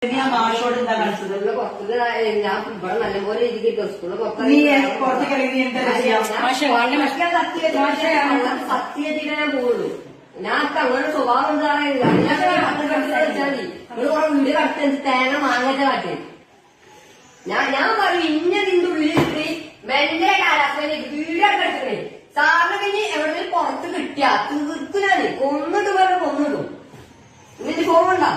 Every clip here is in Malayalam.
ഞാൻ മാഷോട് എന്താ കാണിച്ചത്? ഞാൻ ഇവിടെ നല്ലപോലെ ഇരിക്കട്ടോ സ്കൂളിൽ നീ പുറത്തേക്ക് ഇറങ്ങി എന്താ ചെയ്യാം? സത്യത്തിനെ ഞാൻ പോകുള്ളൂ. ഞാൻ അങ്ങനെ സ്വഭാവം എന്താ വെച്ചാൽ നിങ്ങൾ കുറെ വീട് കട്ട് തേങ്ങ മാങ്ങത്തെ കാട്ട്. ഞാൻ പറയും ഇന്നതിന്റെ ഉള്ളിലിട്ട് മെല്ലെ കാലാസ്ഥയിൽ വീടൊക്കെ എടുക്കണേ. സാറിന് കഴിഞ്ഞ് എവിടെ പുറത്ത് കിട്ടിയ തീർത്തു ഞാന് കൊന്നിട്ട് വേറെ കൊന്നിടും. ഇന്നിട്ട് ഫോണുണ്ടോ?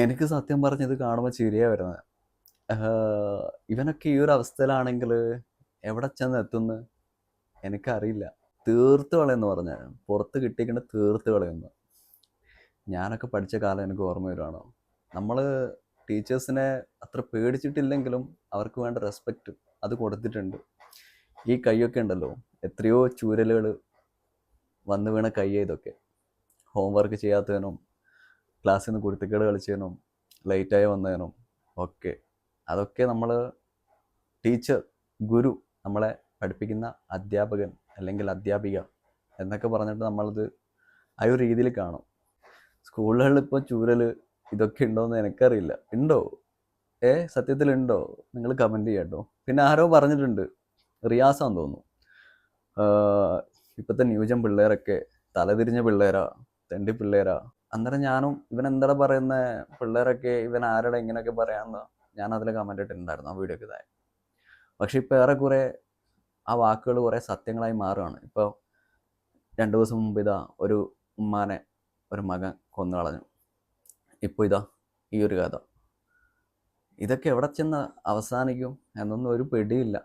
എനിക്ക് സത്യം പറഞ്ഞത് കാണുമ്പോൾ ചിരിയാ വരുന്നത്. ഇവനൊക്കെ ഈ ഒരു അവസ്ഥയിലാണെങ്കിൽ എവിടെ ചെന്ന് എത്തുന്നു എനിക്കറിയില്ല. തീർത്ത് കളയെന്ന് പറഞ്ഞാൽ പുറത്ത് കിട്ടിയേക്കേണ്ട തീർത്ത് കളയുന്നു. ഞാനൊക്കെ പഠിച്ച കാലം എനിക്ക് ഓർമ്മ വരുവാണോ? നമ്മൾ ടീച്ചേഴ്സിനെ അത്ര പേടിച്ചിട്ടില്ലെങ്കിലും അവർക്ക് വേണ്ട റെസ്പെക്റ്റ് അത് കൊടുത്തിട്ടുണ്ട്. ഈ കൈയൊക്കെ ഉണ്ടല്ലോ, എത്രയോ ചൂരലുകൾ വന്നു വീണ കൈ. ഇതൊക്കെ ഹോംവർക്ക് ചെയ്യാത്തതിനും ക്ലാസ്സിൽ നിന്ന് കുരുത്തക്കേട് കളിച്ചതിനും ലേറ്റായി വന്നതിനും ഒക്കെ അതൊക്കെ നമ്മൾ ടീച്ചർ, ഗുരു, നമ്മളെ പഠിപ്പിക്കുന്ന അധ്യാപകൻ അല്ലെങ്കിൽ അധ്യാപിക എന്നൊക്കെ പറഞ്ഞിട്ട് നമ്മളത് ആ ഒരു രീതിയിൽ കാണും. സ്കൂളുകളിൽ ഇപ്പോൾ ചൂരൽ ഇതൊക്കെ ഉണ്ടോയെന്ന് എനിക്കറിയില്ല. ഉണ്ടോ? സത്യത്തിലുണ്ടോ? നിങ്ങൾ കമൻറ്റ് ചെയ്യാം കേട്ടോ. പിന്നെ ആരോ പറഞ്ഞിട്ടുണ്ട്, റിയാസാന്ന് തോന്നുന്നു, ഇപ്പോഴത്തെ ന്യൂജൻ പിള്ളേരൊക്കെ തലതിരിഞ്ഞ പിള്ളേരാ, തെണ്ടി പിള്ളേരാ. അന്നേരം ഞാനും ഇവനെന്താ പറയുന്ന പിള്ളേരൊക്കെ ഇവൻ ആരുടെ ഇങ്ങനെയൊക്കെ പറയാമെന്ന് ഞാൻ അതിൽ കമൻ്റ് ഇട്ടിട്ടുണ്ടായിരുന്നു ആ വീഡിയോക്ക് താഴെ. പക്ഷെ ഇപ്പോൾ ഏറെക്കുറെ ആ വാക്കുകൾ കുറേ സത്യങ്ങളായി മാറുകയാണ്. ഇപ്പോൾ 2 ദിവസം മുമ്പ് ഇതാ ഒരു ഉമ്മാനെ ഒരു മകൻ കൊന്നു കളഞ്ഞു. ഇപ്പോൾ ഇതാ ഈ ഒരു കഥ. ഇതൊക്കെ എവിടെ ചെന്ന് അവസാനിക്കും എന്നൊന്നും ഒരു പിടിയില്ല.